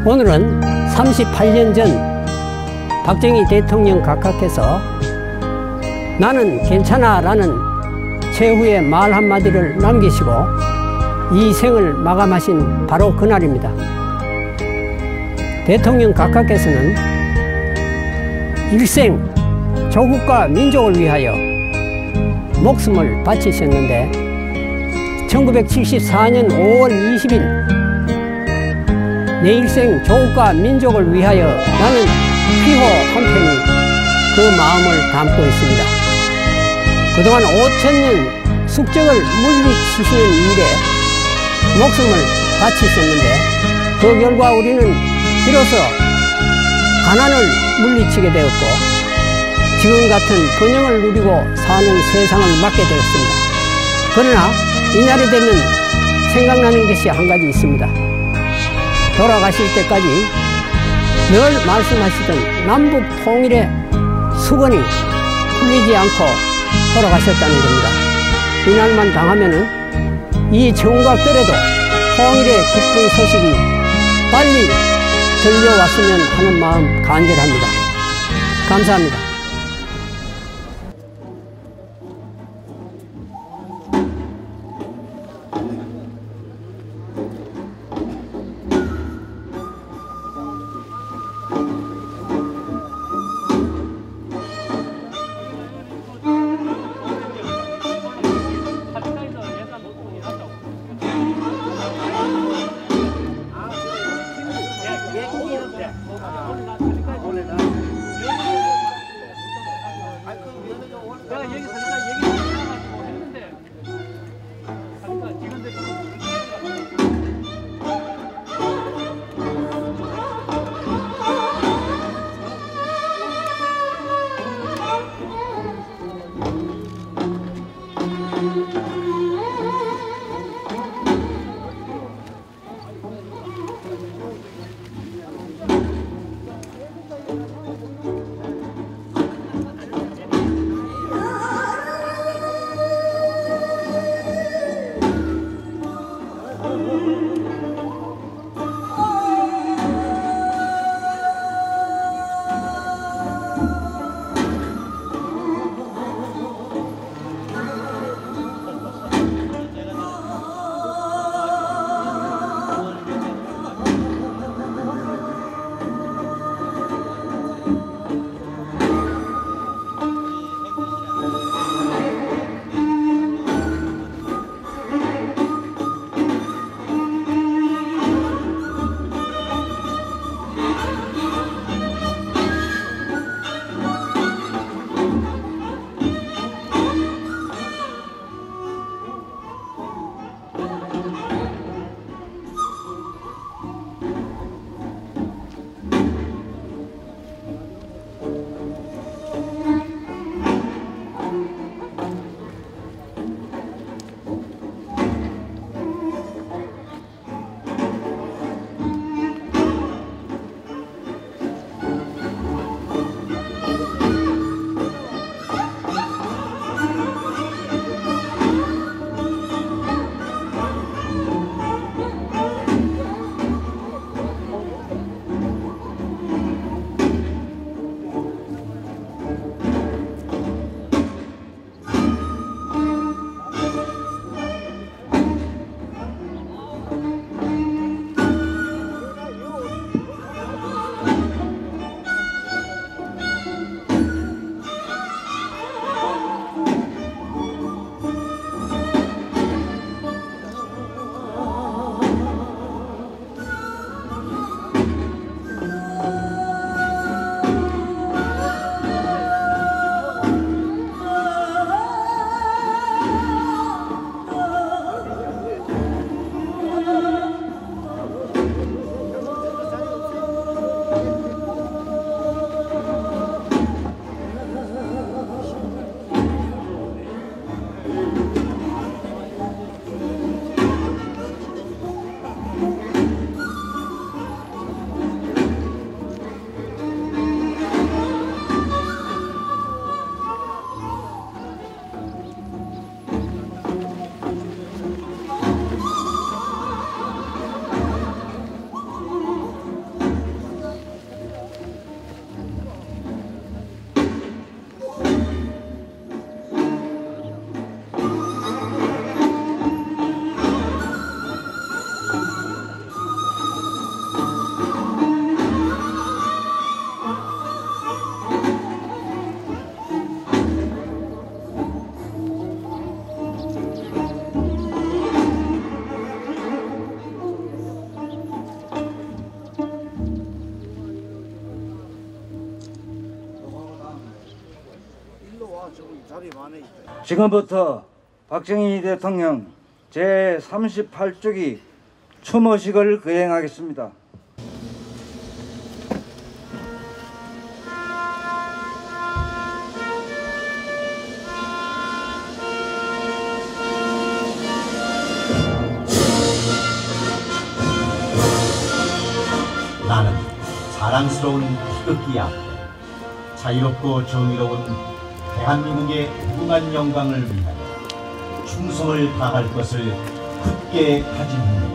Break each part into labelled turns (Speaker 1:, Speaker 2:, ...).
Speaker 1: 오늘은 38년 전 박정희 대통령 각하께서 나는 괜찮아 라는 최후의 말 한마디를 남기시고 이 생을 마감하신 바로 그날입니다. 대통령 각하께서는 일생 조국과 민족을 위하여 목숨을 바치셨는데 1974년 5월 20일 내 일생 조국과 민족을 위하여 나는 피호 한 편이 그 마음을 담고 있습니다. 그동안 5,000년 숙적을 물리치시는 일에 목숨을 바치셨는데 그 결과 우리는 비로소 가난을 물리치게 되었고 지금 같은 번영을 누리고 사는 세상을 맞게 되었습니다. 그러나 이날이 되면 생각나는 것이 한 가지 있습니다. 돌아가실 때까지 늘 말씀하시던 남북 통일의 수건이 풀리지 않고 돌아가셨다는 겁니다. 이날만 당하면은 이 정각들에도 통일의 기쁜 소식이 빨리 들려왔으면 하는 마음 간절합니다. 감사합니다.
Speaker 2: 지금부터 박정희 대통령 제38주기 추모식을 거행하겠습니다.
Speaker 3: 나는 사랑스러운 태극기 앞에 자유롭고 정의로운 대한민국의 무궁한 영광을 위하여 충성을 다할 것을 굳게 다짐합니다.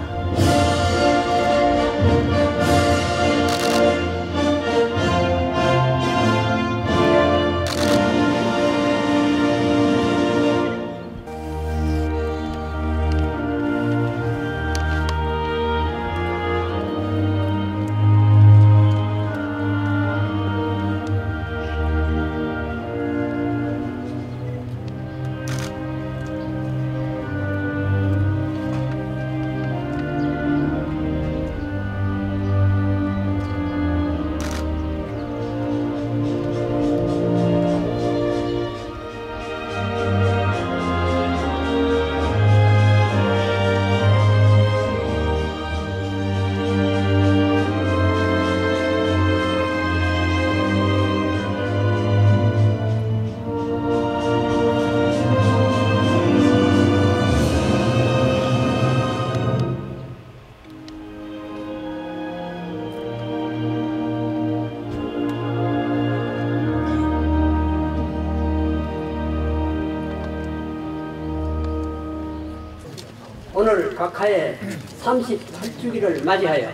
Speaker 1: 오늘 각하의 38주기를 맞이하여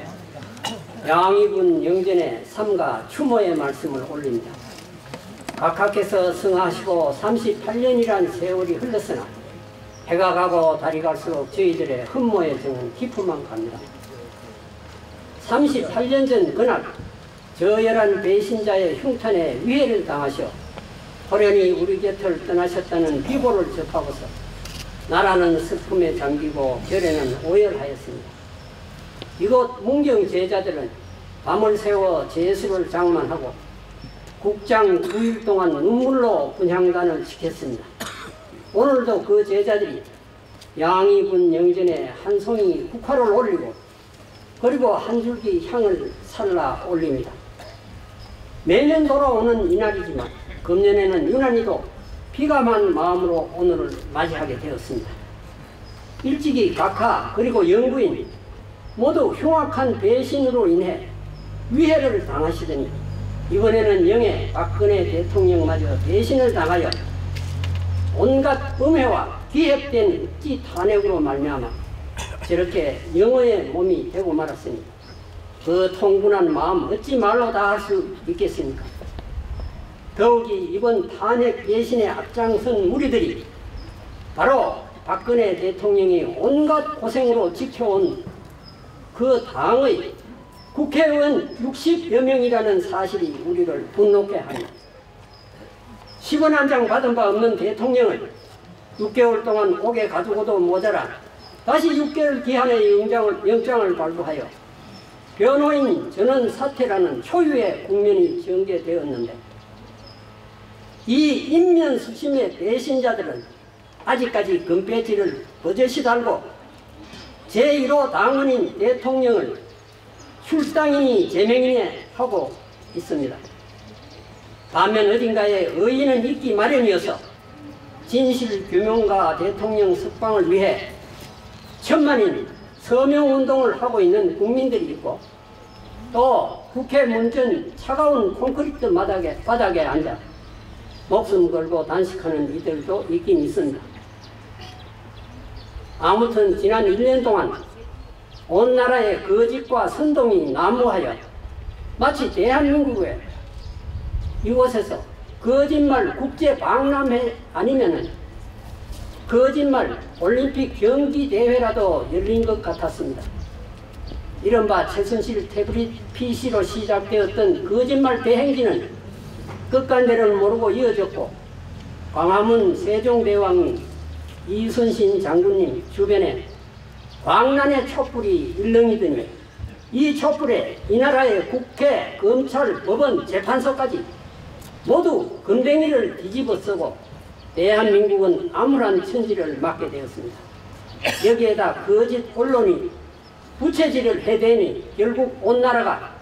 Speaker 1: 양이군 영전의 삼가 추모의 말씀을 올립니다. 각하께서 승하시고 38년이란 세월이 흘렀으나 해가 가고 달이 갈수록 저희들의 흠모의 정은 깊어만 갑니다. 38년 전 그날 저열한 배신자의 흉탄에 위해를 당하셔 호련히 우리 곁을 떠나셨다는 비보를 접하고서 나라는 슬픔에 잠기고 결에는 오열하였습니다. 이곳 문경 제자들은 밤을 새워 제수를 장만하고 국장 9일 동안 눈물로 분향단을 지켰습니다. 오늘도 그 제자들이 양이군 영전에 한 송이 국화를 올리고 그리고 한 줄기 향을 살라 올립니다. 매년 돌아오는 이날이지만 금년에는 유난히도 비감한 마음으로 오늘을 맞이하게 되었습니다. 일찍이 각하 그리고 영부인 모두 흉악한 배신으로 인해 위해를 당하시더니 이번에는 영예 박근혜 대통령마저 배신을 당하여 온갖 음해와 기획된 읍지 탄핵으로 말미암아 저렇게 영어의 몸이 되고 말았으니 그 통분한 마음 어찌 말로 다 할 수 있겠습니까? 더욱이 이번 탄핵 배신에 앞장선 무리들이 바로 박근혜 대통령이 온갖 고생으로 지켜온 그 당의 국회의원 60여 명이라는 사실이 우리를 분노케 합니다. 10원 한 장 받은 바 없는 대통령을 6개월 동안 옥에 가두고도 모자라 다시 6개월 기한의 영장을 발부하여 변호인 전원 사퇴라는 초유의 국면이 전개되었는데 이 인면수심의 배신자들은 아직까지 금배지를 버젓이 달고 제1호 당원인 대통령을 출당인이 제명이네 하고 있습니다. 반면 어딘가에 의인은 있기 마련이어서 진실규명과 대통령 석방을 위해 천만인 서명운동을 하고 있는 국민들이 있고 또 국회 문전 차가운 콘크리트 바닥에 앉아 목숨 걸고 단식하는 이들도 있긴 있습니다. 아무튼 지난 1년 동안 온 나라의 거짓과 선동이 난무하여 마치 대한민국에 이곳에서 거짓말 국제 박람회 아니면은 거짓말 올림픽 경기 대회라도 열린 것 같았습니다. 이른바 최순실 태블릿 PC로 시작되었던 거짓말 대행진은 끝간대를 모르고 이어졌고 광화문 세종대왕 이순신 장군님 주변에 광란의 촛불이 일렁이더니 이 촛불에 이 나라의 국회, 검찰, 법원, 재판소까지 모두 금댕이를 뒤집어 쓰고 대한민국은 암울한 천지를 맞게 되었습니다. 여기에다 거짓 언론이 부채질을 해대니 결국 온 나라가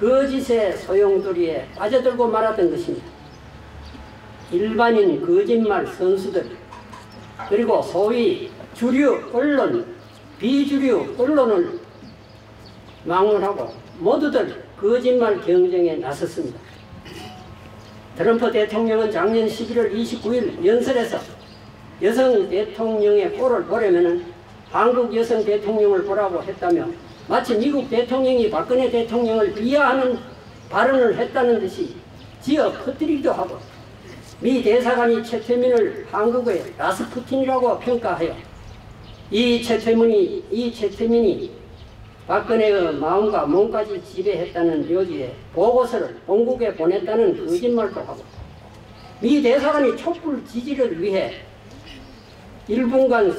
Speaker 1: 거짓의 소용돌이에 빠져들고 말았던 것입니다. 일반인 거짓말 선수들, 그리고 소위 주류 언론, 비주류 언론을 막론하고 모두들 거짓말 경쟁에 나섰습니다. 트럼프 대통령은 작년 11월 29일 연설에서 여성 대통령의 꼴을 보려면 한국 여성 대통령을 보라고 했다며 마치 미국 대통령이 박근혜 대통령을 비하하는 발언을 했다는 듯이 지어 퍼뜨리기도 하고, 미 대사관이 최태민을 한국의 라스푸틴이라고 평가하여 이 최태민이 박근혜의 마음과 몸까지 지배했다는 요지에 보고서를 본국에 보냈다는 거짓말도 하고, 미 대사관이 촛불 지지를 위해 1분간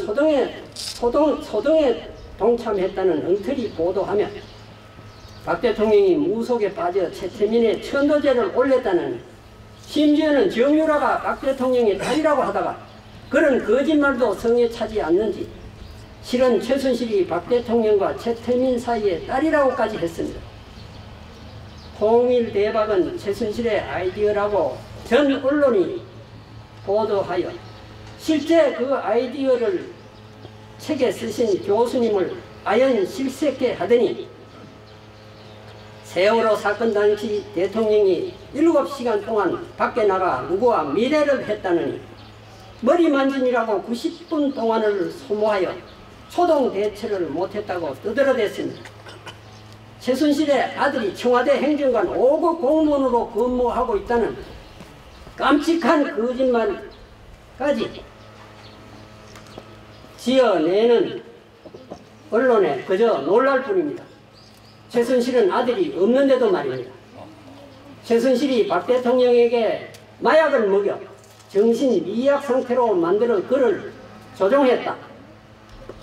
Speaker 1: 소동에 동참했다는 엉터리 보도하며 박 대통령이 무속에 빠져 최태민의 천도제를 올렸다는, 심지어는 정유라가 박 대통령의 딸이라고 하다가 그런 거짓말도 성에 차지 않는지 실은 최순실이 박 대통령과 최태민 사이의 딸이라고까지 했습니다. 통일 대박은 최순실의 아이디어라고 전 언론이 보도하여 실제 그 아이디어를 책에 쓰신 교수님을 아연 실색케 하더니 세월호 사건 당시 대통령이 7시간 동안 밖에 나가 누구와 미래를 했다느니 머리 만진이라고 90분 동안을 소모하여 초동 대처를 못했다고 떠들어댔습니다. 최순실의 아들이 청와대 행정관 5급 공무원으로 근무하고 있다는 깜찍한 거짓말까지 지어내는 언론에 그저 놀랄 뿐입니다. 최순실은 아들이 없는데도 말입니다. 최순실이 박 대통령에게 마약을 먹여 정신 미약 상태로 만들어 그를 조종했다.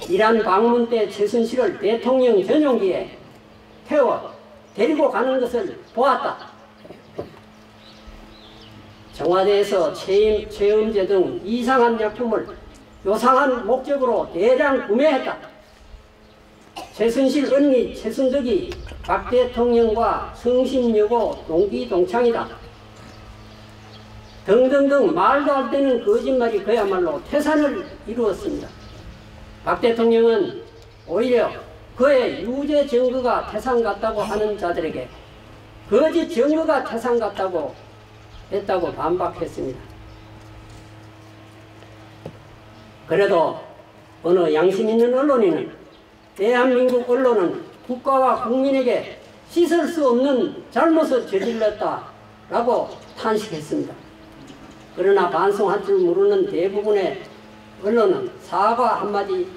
Speaker 1: 이란 방문 때 최순실을 대통령 전용기에 태워 데리고 가는 것을 보았다. 청와대에서 체험제 등 이상한 약품을 요상한 목적으로 대량 구매했다. 최순실 언니 최순덕이 박 대통령과 성심여고 동기동창이다. 등등등 말도 안 되는 거짓말이 그야말로 태산을 이루었습니다. 박 대통령은 오히려 그의 유죄 증거가 태산 같다고 하는 자들에게 거짓 증거가 태산 같다고 했다고 반박했습니다. 그래도 어느 양심 있는 언론인은 대한민국 언론은 국가와 국민에게 씻을 수 없는 잘못을 저질렀다라고 탄식했습니다. 그러나 반성할 줄 모르는 대부분의 언론은 사과 한마디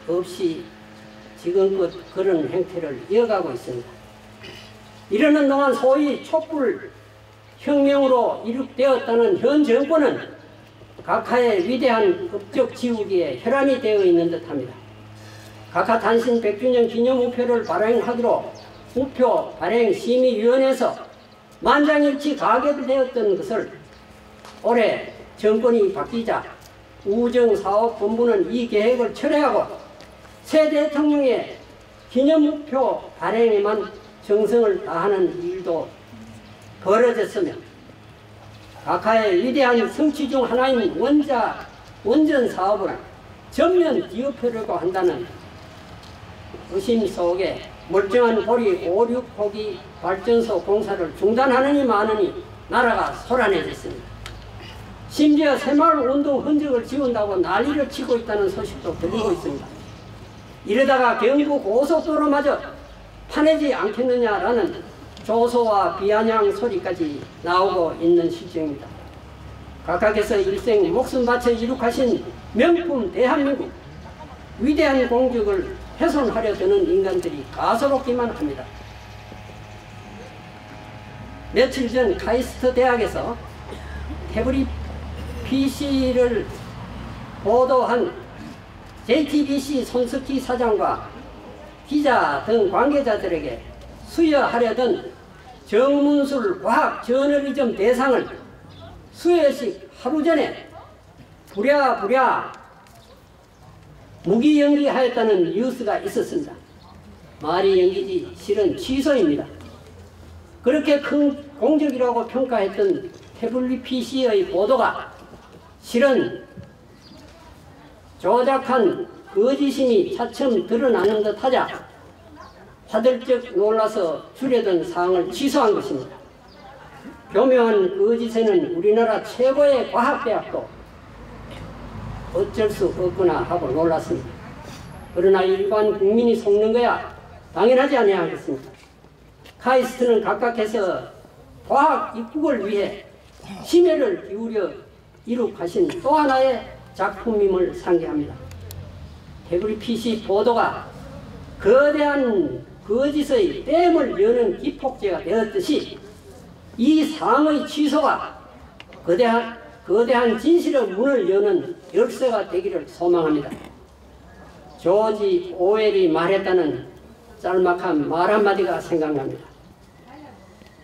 Speaker 1: 없이 지금껏 그런 행태를 이어가고 있습니다. 이러는 동안 소위 촛불 혁명으로 이룩되었다는 현 정권은 각하의 위대한 업적 지우기에 혈안이 되어 있는 듯합니다. 각하 탄신 100주년 기념 우표를 발행하기로 우표 발행 심의위원회에서 만장일치 가결되었던 것을 올해 정권이 바뀌자 우정사업본부는 이 계획을 철회하고 새 대통령의 기념우표 발행에만 정성을 다하는 일도 벌어졌으며 각하의 위대한 성취 중 하나인 원전 사업을 전면 뒤엎으려고 한다는 의심 속에 멀쩡한 고리 5,6호기 발전소 공사를 중단하느니 마느니 나라가 소란해졌습니다. 심지어 새마을운동 흔적을 지운다고 난리를 치고 있다는 소식도 들리고 있습니다. 이러다가 경부 고속도로마저 파내지 않겠느냐라는 조소와 비아냥 소리까지 나오고 있는 실정입니다. 각하께서 일생 목숨 바쳐 이룩하신 명품 대한민국 위대한 공적을 훼손하려 드는 인간들이 가소롭기만 합니다. 며칠 전 카이스트 대학에서 태블릿 PC를 보도한 JTBC 손석희 사장과 기자 등 관계자들에게 수여하려던 정문술 과학 저널리즘 대상을 수여식 하루 전에 부랴부랴 무기 연기하였다는 뉴스가 있었습니다. 말이 연기지 실은 취소입니다. 그렇게 큰 공적이라고 평가했던 태블릿PC의 보도가 실은 조작한 거짓임이 차츰 드러나는 듯하자 화들짝 놀라서 줄여던 사항을 취소한 것입니다. 교묘한 거짓에는 우리나라 최고의 과학대학도 어쩔 수 없구나 하고 놀랐습니다. 그러나 일반 국민이 속는 거야 당연하지 아니하겠습니까? 카이스트는 각각해서 과학 입국을 위해 심혈을 기울여 이룩하신 또 하나의 작품임을 상기합니다. 태블릿PC 보도가 거대한 거짓의 댐을 여는 기폭제가 되었듯이 이 사항의 취소가 거대한 진실의 문을 여는 열쇠가 되기를 소망합니다. 조지 오웰이 말했다는 짤막한 말 한마디가 생각납니다.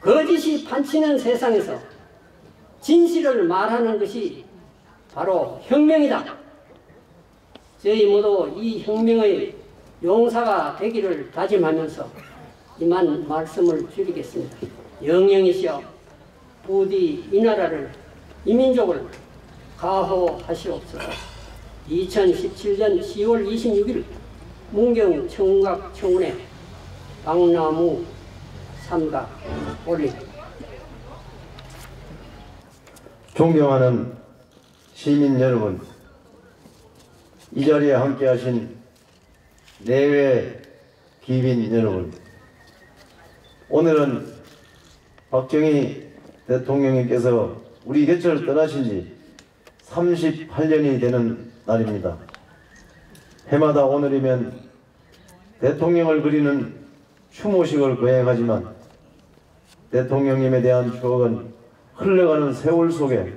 Speaker 1: 거짓이 판치는 세상에서 진실을 말하는 것이 바로 혁명이다. 저희 모두 이 혁명의 용사가 되기를 다짐하면서 이만 말씀을 줄이겠습니다. 영영이시여 부디 이 나라를 이 민족을 가호하시옵소서. 2017년 10월 26일 문경 청각청운회 박나무 삼가 올림.
Speaker 4: 존경하는 시민 여러분, 이 자리에 함께하신 내외 귀빈 여러분, 오늘은 박정희 대통령님께서 우리 곁을 떠나신 지 38년이 되는 날입니다. 해마다 오늘이면 대통령을 그리는 추모식을 거행하지만 대통령님에 대한 추억은 흘러가는 세월 속에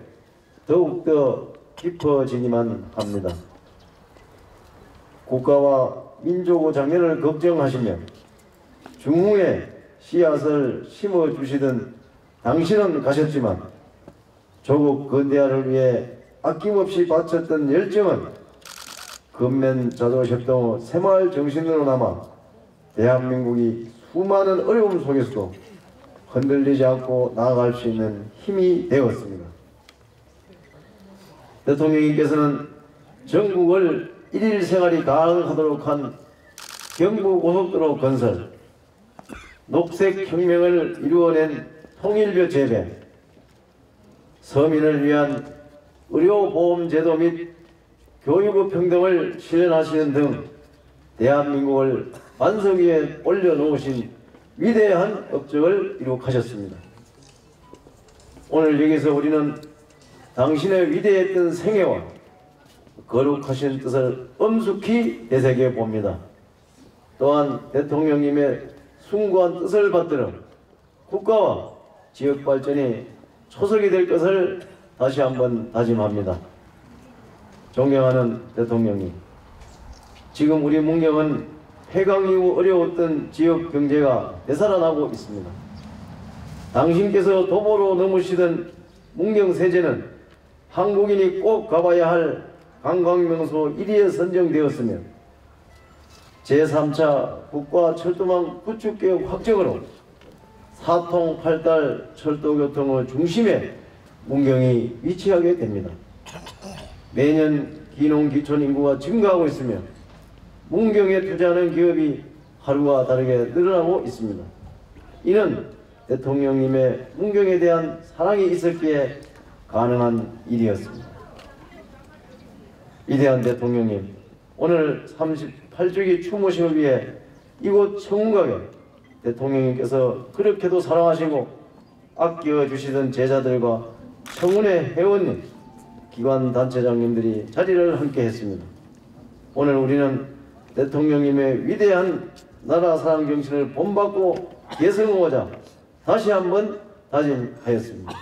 Speaker 4: 더욱더 깊어지기만 합니다. 국가와 민족의 장래를 걱정하시며 중흥의 씨앗을 심어주시던 당신은 가셨지만 조국 근대화를 위해 아낌없이 바쳤던 열정은 근면자도협동 새마을 정신으로 남아 대한민국이 수많은 어려움 속에서도 흔들리지 않고 나아갈 수 있는 힘이 되었습니다. 대통령님께서는 전국을 일일 생활이 가능하도록 한 경부고속도로 건설, 녹색혁명을 이루어낸 통일교 재배, 서민을 위한 의료보험제도 및 교육의 평등을 실현하시는 등 대한민국을 반석 위에 올려놓으신 위대한 업적을 이룩하셨습니다. 오늘 여기서 우리는 당신의 위대했던 생애와 거룩하신 뜻을 엄숙히 되새겨 봅니다. 또한 대통령님의 숭고한 뜻을 받들어 국가와 지역 발전이 초석이 될 것을 다시 한번 다짐합니다. 존경하는 대통령님, 지금 우리 문경은 폐강 이후 어려웠던 지역 경제가 되살아나고 있습니다. 당신께서 도보로 넘으시던 문경세제는 한국인이 꼭 가봐야 할 관광명소 1위에 선정되었으며 제3차 국가철도망 구축계획 확정으로 사통팔달 철도교통의 중심에 문경이 위치하게 됩니다. 매년 기농기촌 인구가 증가하고 있으며 문경에 투자하는 기업이 하루가 다르게 늘어나고 있습니다. 이는 대통령님의 문경에 대한 사랑이 있었기에 가능한 일이었습니다. 위대한 대통령님, 오늘 38주기 추모식을 위해 이곳 청운각에 대통령님께서 그렇게도 사랑하시고 아껴주시던 제자들과 청운회 회원님, 기관단체장님들이 자리를 함께 했습니다. 오늘 우리는 대통령님의 위대한 나라 사랑 정신을 본받고 계승하고자 다시 한번 다짐하였습니다.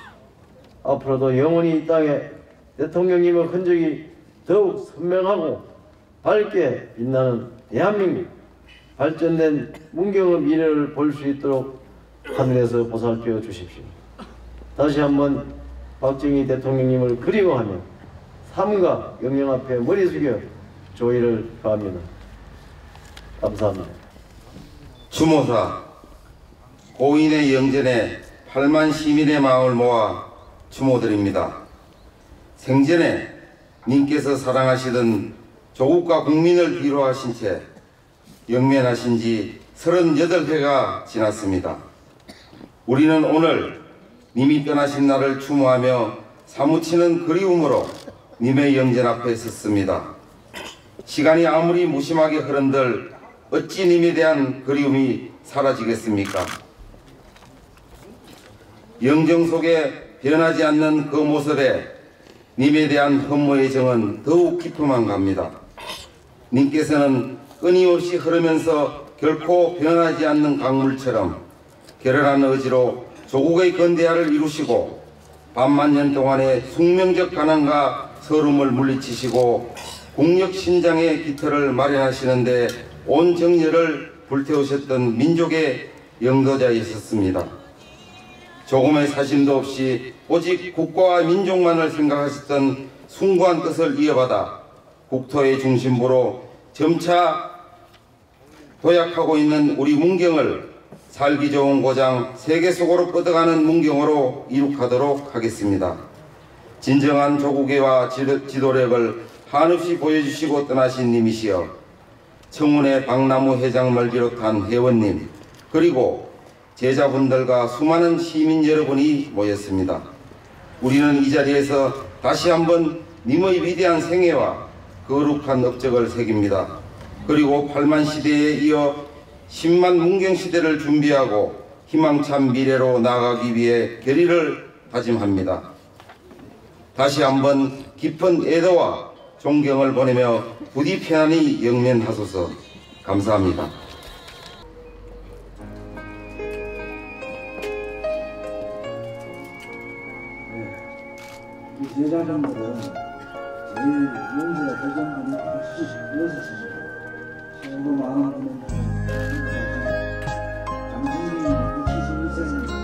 Speaker 4: 앞으로도 영원히 이 땅에 대통령님의 흔적이 더욱 선명하고 밝게 빛나는 대한민국, 발전된 문경의 미래를 볼 수 있도록 하늘에서 보살펴 주십시오. 다시 한번 박정희 대통령님을 그리워하며 삼가 영령 앞에 머리 숙여 조의를 표합니다. 감사합니다.
Speaker 5: 추모사 고인의 영전에 8만 시민의 마음을 모아 추모드립니다. 생전에 님께서 사랑하시던 조국과 국민을 뒤로하신 채 영면하신 지 38회가 지났습니다. 우리는 오늘 님이 떠나신 날을 추모하며 사무치는 그리움으로 님의 영전 앞에 섰습니다. 시간이 아무리 무심하게 흐른들 어찌 님에 대한 그리움이 사라지겠습니까? 영정 속에 변하지 않는 그 모습에 님에 대한 흠모의 정은 더욱 깊어만 갑니다. 님께서는 끊임없이 흐르면서 결코 변하지 않는 강물처럼 결연한 의지로 조국의 건대화를 이루시고 반만년 동안의 숙명적 가난과 서름을 물리치시고 국력 신장의 기틀을 마련하시는데 온 정열을 불태우셨던 민족의 영도자이셨습니다. 조금의 사심도 없이 오직 국가와 민족만을 생각하셨던 숭고한 뜻을 이어받아 국토의 중심부로 점차 도약하고 있는 우리 문경을 살기 좋은 고장 세계 속으로 뻗어가는 문경으로 이룩하도록 하겠습니다. 진정한 조국애와 지도력을 한없이 보여주시고 떠나신 님이시여 청운의 박나무 회장을 비롯한 회원님 그리고 제자분들과 수많은 시민 여러분이 모였습니다. 우리는 이 자리에서 다시 한번 님의 위대한 생애와 거룩한 업적을 새깁니다. 그리고 8만 시대에 이어 10만 문경 시대를 준비하고 희망찬 미래로 나아가기 위해 결의를 다짐합니다. 다시 한번 깊은 애도와 존경을 보내며 부디 편안히 영면하소서. 감사합니다.
Speaker 2: 이 제자분들은 제일 용기가 대장분이 같이 이어서 주시고 최고 많은 분은 장진님 62세입니다.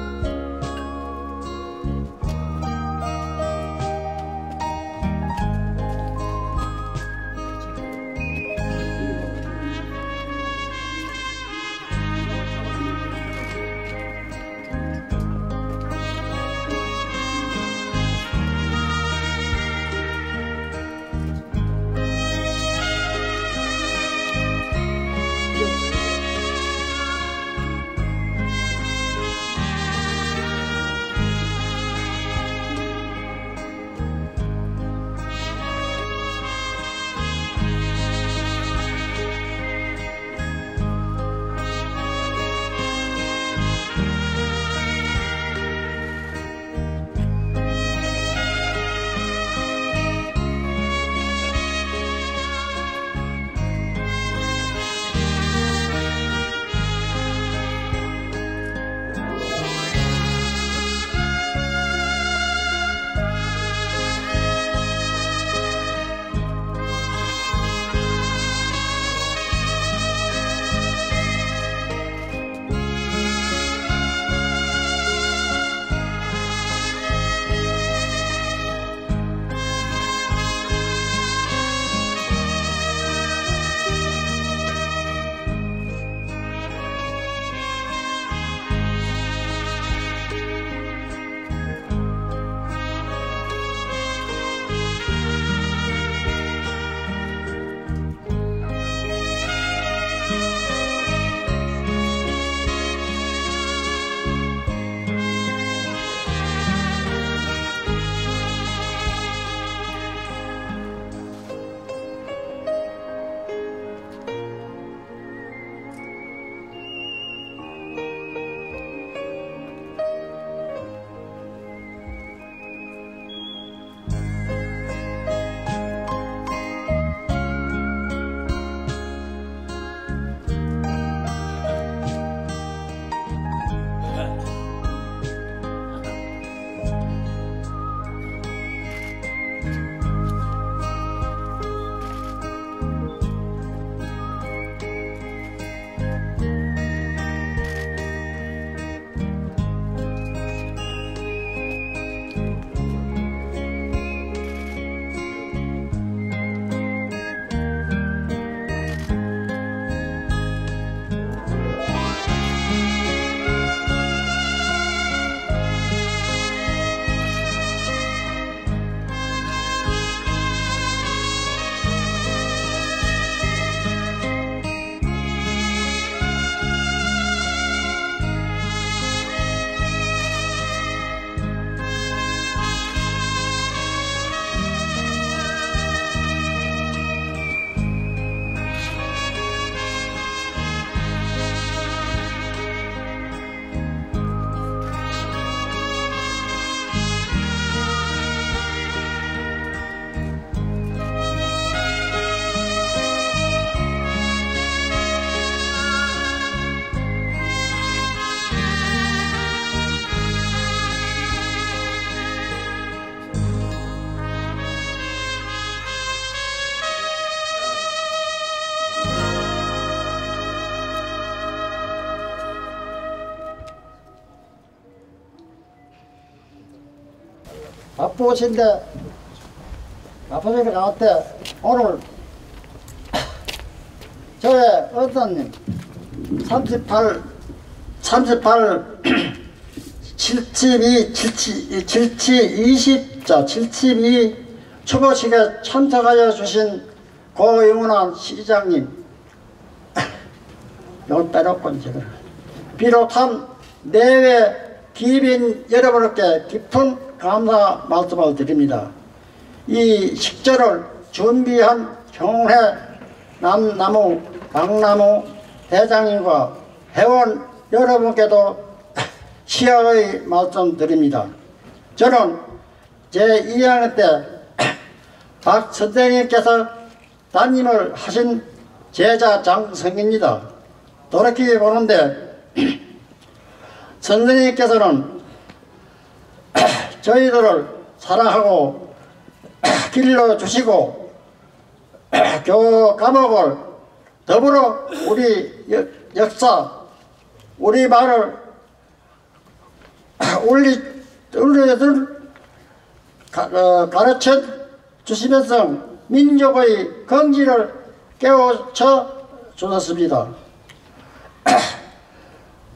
Speaker 6: 바쁘신데 나한테 오늘 저의 어떤 38 72 추모식에 참석하여 주신 고영훈 시장님 이걸 빼놓고 이제 비롯한 내외 기빈 여러분께 깊은 감사 말씀을 드립니다. 이 식전을 준비한 경회 남나무 박나무 대장님과 회원 여러분께도 시약의 말씀드립니다. 저는 제2학년 때 박 선생님께서 담임을 하신 제자 장성입니다. 돌이켜 보는데 선생님께서는 저희들을 사랑하고 길러주시고 교우 과목을 더불어 우리 역사, 우리 말을 가르쳐 주시면서 민족의 긍지를 깨우쳐 주셨습니다.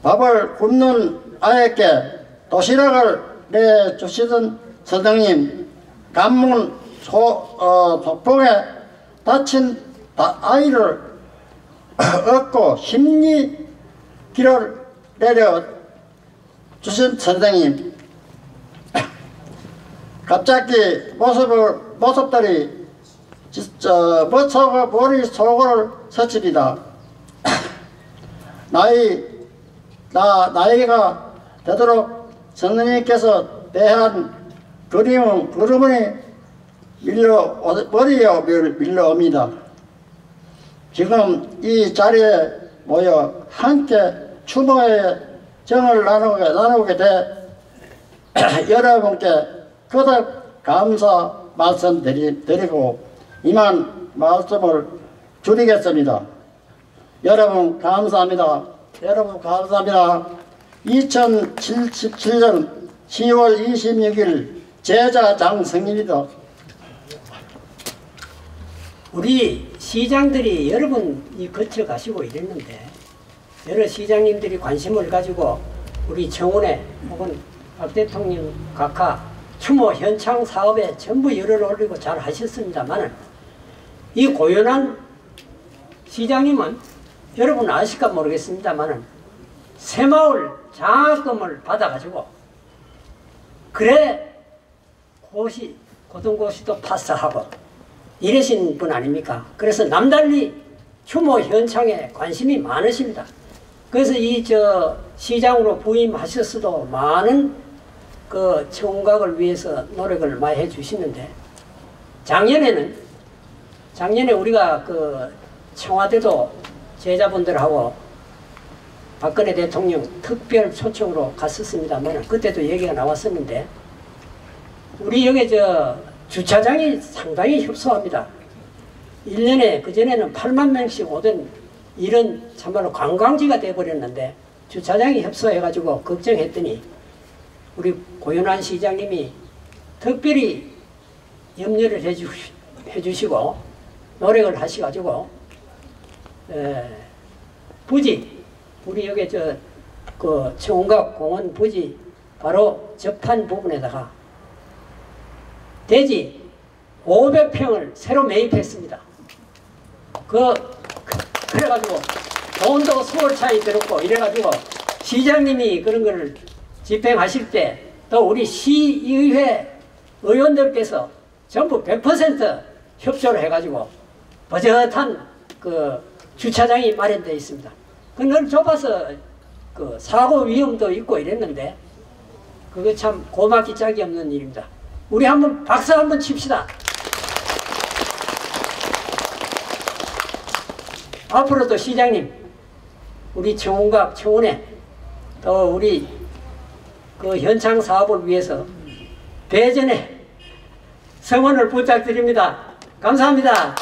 Speaker 6: 밥을 굶는 아이에게 도시락을 내주시던 선생님, 간문 소풍에 다친 아이를 얻고 심리기를 내려주신 선생님, 갑자기 모습들이 머릿속을 스칩니다. 나이가 되도록 선생님께서 대한 그림이 머리에 밀려옵니다. 지금 이 자리에 모여 함께 추모의 정을 나누게 돼 여러분께 거듭 감사 말씀드리고 이만 말씀을 줄이겠습니다. 여러분 감사합니다. 2017년 10월 26일 제자 장성입니다.
Speaker 1: 우리 시장들이 여러 번 거쳐 가시고 이랬는데 여러 시장님들이 관심을 가지고 우리 청운회 혹은 박 대통령 각하 추모 현창 사업에 전부 열을 올리고 잘 하셨습니다만 이 고연한 시장님은 여러분 아실까 모르겠습니다만 새마을 장학금을 받아가지고 그래 고등고시도 파스하고 이러신 분 아닙니까? 그래서 남달리 추모 현창에 관심이 많으십니다. 그래서 시장으로 부임하셨어도 많은 그 청각을 위해서 노력을 많이 해주시는데 작년에 우리가 그 청와대도 제자분들하고 박근혜 대통령 특별 초청으로 갔었습니다만 그때도 얘기가 나왔었는데 우리 여기 주차장이 상당히 협소합니다. 1년에 그전에는 8만 명씩 오던 이런 참말로 관광지가 돼버렸는데 주차장이 협소해가지고 걱정했더니 우리 고윤환 시장님이 특별히 염려를 해주시고 노력을 하셔가지고 부지 우리 여기 그 청운각 공원 부지 바로 접한 부분에다가 대지 500평을 새로 매입했습니다. 그래가지고 돈도 수월 차이 들었고 이래가지고 시장님이 그런 거를 집행하실 때 또 우리 시의회 의원들께서 전부 100% 협조를 해가지고 버젓한 그 주차장이 마련되어 있습니다. 늘 좁아서 그 사고 위험도 있고 이랬는데 그거 참 고맙기 짝이 없는 일입니다. 우리 한번 박수 한번 칩시다. 앞으로도 시장님, 우리 청운각, 청운회, 또 우리 그 현창 사업을 위해서 배전에 성원을 부탁드립니다. 감사합니다.